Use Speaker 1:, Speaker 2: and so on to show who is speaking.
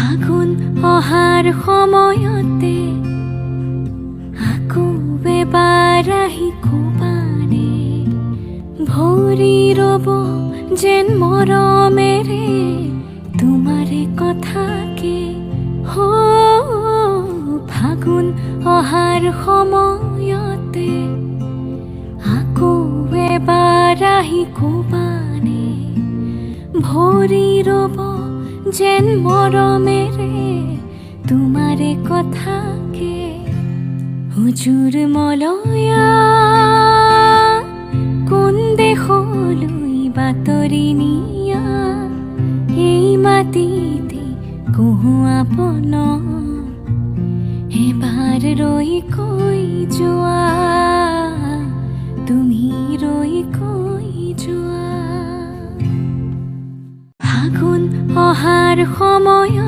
Speaker 1: ফাগুন অহাৰ সময়তে আকৌ এবাৰ আহি কোবানে ভৰি ৰব যেন মৰমেৰে তোমাৰে কথাকে হো ফাগুন অহাৰ সময়তে আকৌ এবাৰ আহি কোবানে ভৰি ৰব যেন মৰমেৰে তোমাৰে কথাকে হুজুৰ মলয়া কোন দেশলৈ বাতৰি নিয়া এই মাটিতে কহো আপন এবাৰ ৰৈ কৈ যোৱা তুমি ৰৈ কৈ যোৱা ফাগুন অহাৰ সময়